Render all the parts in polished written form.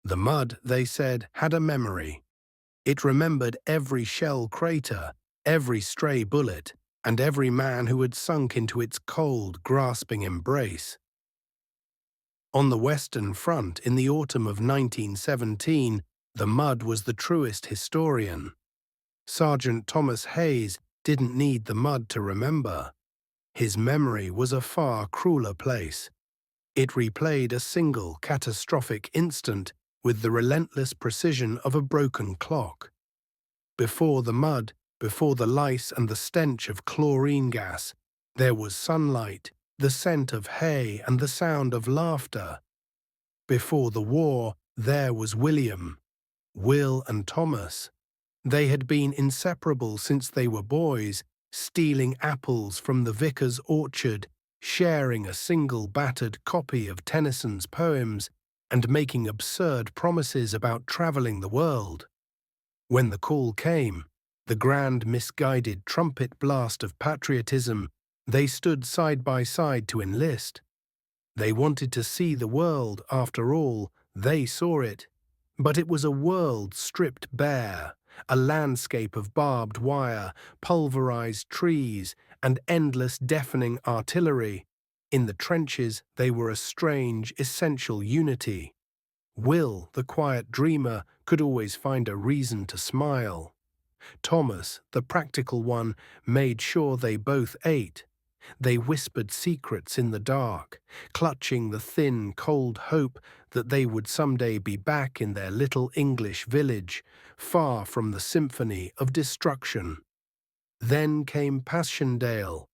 The mud, they said, had a memory. It remembered every shell crater, every stray bullet, and every man who had sunk into its cold, grasping embrace. On the Western Front in the autumn of 1917, the mud was the truest historian. Sergeant Thomas Hayes didn't need the mud to remember. His memory was a far crueler place. It replayed a single catastrophic instant with the relentless precision of a broken clock. Before the mud, before the lice and the stench of chlorine gas, there was sunlight, the scent of hay and the sound of laughter. Before the war, there was William, Will and Thomas. They had been inseparable since they were boys, stealing apples from the vicar's orchard, sharing a single battered copy of Tennyson's poems, and making absurd promises about travelling the world. When the call came, the grand misguided trumpet blast of patriotism, they stood side by side to enlist. They wanted to see the world, after all, they saw it. But it was a world stripped bare, a landscape of barbed wire, pulverized trees, and endless deafening artillery. In the trenches, they were a strange, essential unity. Will, the quiet dreamer, could always find a reason to smile. Thomas, the practical one, made sure they both ate. They whispered secrets in the dark, clutching the thin, cold hope that they would someday be back in their little English village, far from the symphony of destruction. Then came Passchendaele,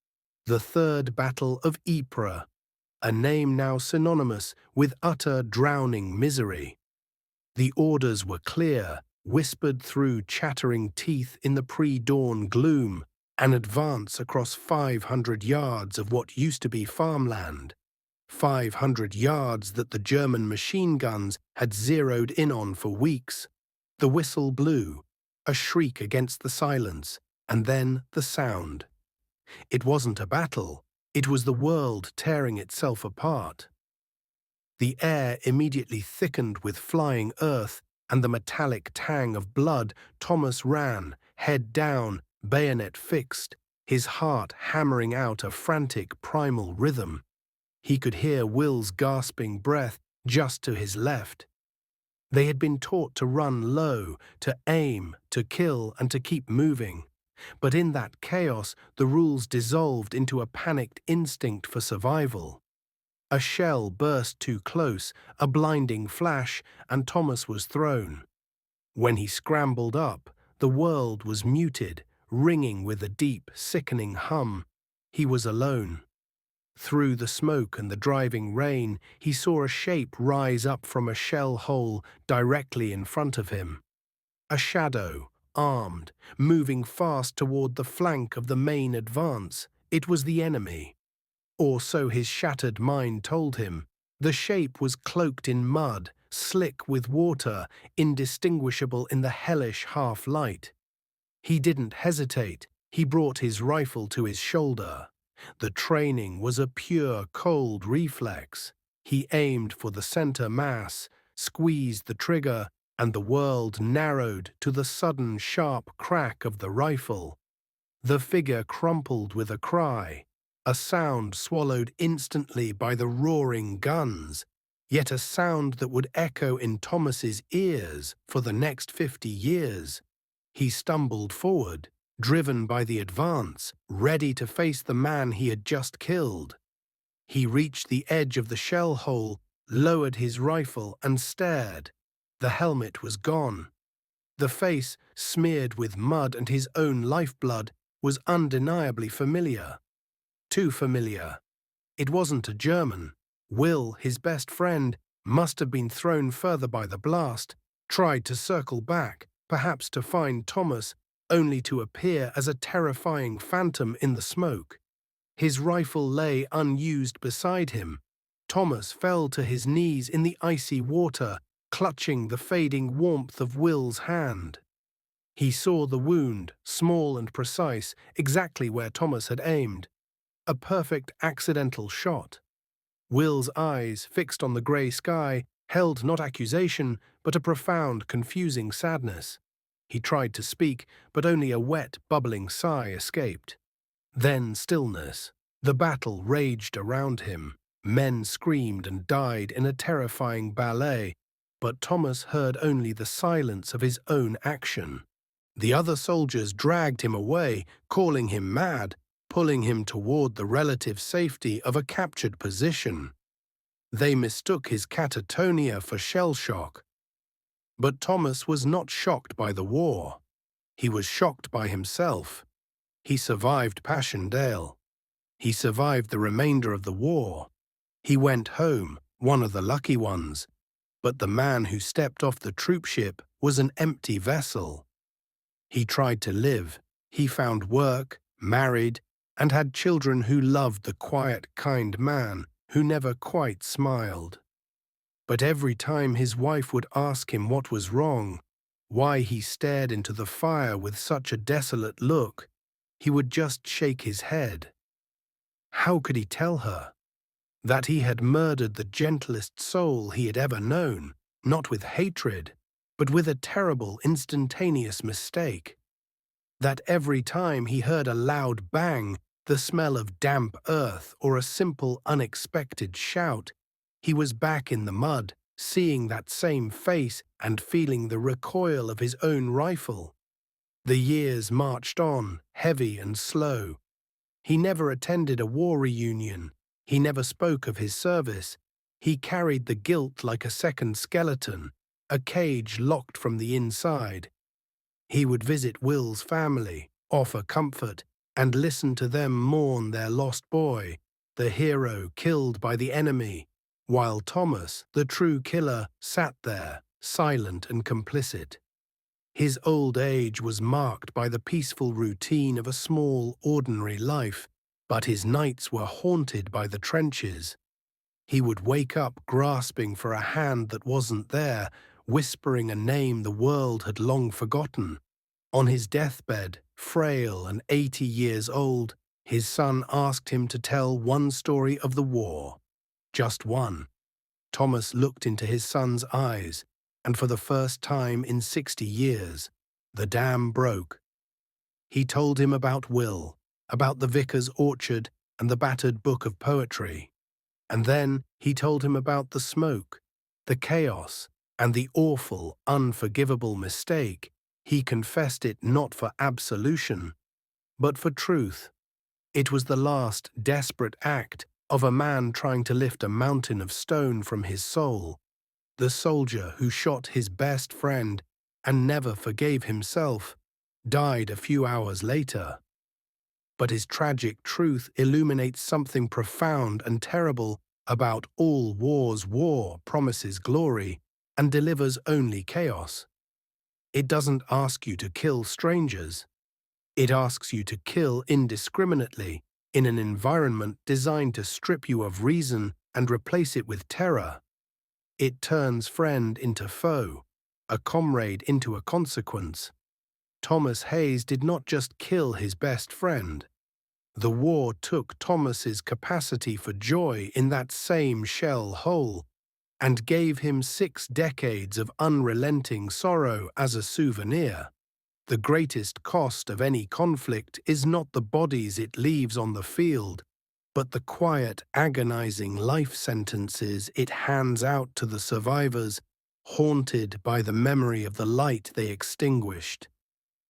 the Third Battle of Ypres, a name now synonymous with utter drowning misery. The orders were clear, whispered through chattering teeth in the pre-dawn gloom, an advance across 500 yards of what used to be farmland. 500 yards that the German machine guns had zeroed in on for weeks. The whistle blew, a shriek against the silence, and then the sound. It wasn't a battle, it was the world tearing itself apart. The air immediately thickened with flying earth and the metallic tang of blood. Thomas ran, head down, bayonet fixed, his heart hammering out a frantic primal rhythm. He could hear Will's gasping breath just to his left. They had been taught to run low, to aim, to kill, and to keep moving. But in that chaos, the rules dissolved into a panicked instinct for survival. A shell burst too close, a blinding flash, and Thomas was thrown. When he scrambled up, the world was muted, ringing with a deep, sickening hum. He was alone. Through the smoke and the driving rain, he saw a shape rise up from a shell hole directly in front of him. A shadow, armed, moving fast toward the flank of the main advance. It was the enemy. Or so his shattered mind told him. The shape was cloaked in mud, slick with water, indistinguishable in the hellish half-light. He didn't hesitate. He brought his rifle to his shoulder. The training was a pure, cold reflex. He aimed for the center mass, squeezed the trigger, and the world narrowed to the sudden sharp crack of the rifle. The figure crumpled with a cry, a sound swallowed instantly by the roaring guns, yet a sound that would echo in Thomas's ears for the next 50 years. He stumbled forward, driven by the advance, ready to face the man he had just killed. He reached the edge of the shell hole, lowered his rifle, and stared. The helmet was gone. The face, smeared with mud and his own lifeblood, was undeniably familiar. Too familiar. It wasn't a German. Will, his best friend, must have been thrown further by the blast, tried to circle back, perhaps to find Thomas, only to appear as a terrifying phantom in the smoke. His rifle lay unused beside him. Thomas fell to his knees in the icy water, clutching the fading warmth of Will's hand. He saw the wound, small and precise, exactly where Thomas had aimed. A perfect accidental shot. Will's eyes, fixed on the grey sky, held not accusation, but a profound, confusing sadness. He tried to speak, but only a wet, bubbling sigh escaped. Then stillness. The battle raged around him. Men screamed and died in a terrifying ballet, but Thomas heard only the silence of his own action. The other soldiers dragged him away, calling him mad, pulling him toward the relative safety of a captured position. They mistook his catatonia for shell shock. But Thomas was not shocked by the war. He was shocked by himself. He survived Passchendaele. He survived the remainder of the war. He went home, one of the lucky ones. But the man who stepped off the troopship was an empty vessel. He tried to live. He found work, married, and had children who loved the quiet, kind man who never quite smiled. But every time his wife would ask him what was wrong, why he stared into the fire with such a desolate look, he would just shake his head. How could he tell her? That he had murdered the gentlest soul he had ever known, not with hatred, but with a terrible, instantaneous mistake. That every time he heard a loud bang, the smell of damp earth, or a simple, unexpected shout, he was back in the mud, seeing that same face and feeling the recoil of his own rifle. The years marched on, heavy and slow. He never attended a war reunion. He never spoke of his service. He carried the guilt like a second skeleton, a cage locked from the inside. He would visit Will's family, offer comfort, and listen to them mourn their lost boy, the hero killed by the enemy, while Thomas, the true killer, sat there, silent and complicit. His old age was marked by the peaceful routine of a small, ordinary life, but his nights were haunted by the trenches. He would wake up grasping for a hand that wasn't there, whispering a name the world had long forgotten. On his deathbed, frail and 80 years old, his son asked him to tell one story of the war. Just one. Thomas looked into his son's eyes, and for the first time in 60 years, the dam broke. He told him about Will, about the vicar's orchard and the battered book of poetry. And then he told him about the smoke, the chaos, and the awful, unforgivable mistake. He confessed it not for absolution, but for truth. It was the last desperate act of a man trying to lift a mountain of stone from his soul. The soldier who shot his best friend and never forgave himself died a few hours later. But his tragic truth illuminates something profound and terrible about all wars. War promises glory and delivers only chaos. It doesn't ask you to kill strangers. It asks you to kill indiscriminately in an environment designed to strip you of reason and replace it with terror. It turns friend into foe, a comrade into a consequence. Thomas Hayes did not just kill his best friend. The war took Thomas's capacity for joy in that same shell hole and gave him 6 decades of unrelenting sorrow as a souvenir. The greatest cost of any conflict is not the bodies it leaves on the field, but the quiet, agonizing life sentences it hands out to the survivors, haunted by the memory of the light they extinguished,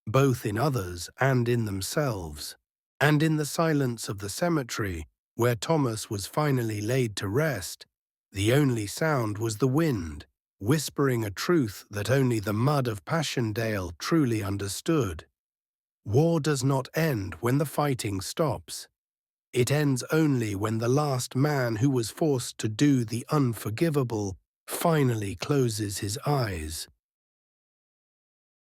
both in others and in themselves. And in the silence of the cemetery, where Thomas was finally laid to rest, the only sound was the wind, whispering a truth that only the mud of Passchendaele truly understood. War does not end when the fighting stops. It ends only when the last man who was forced to do the unforgivable finally closes his eyes.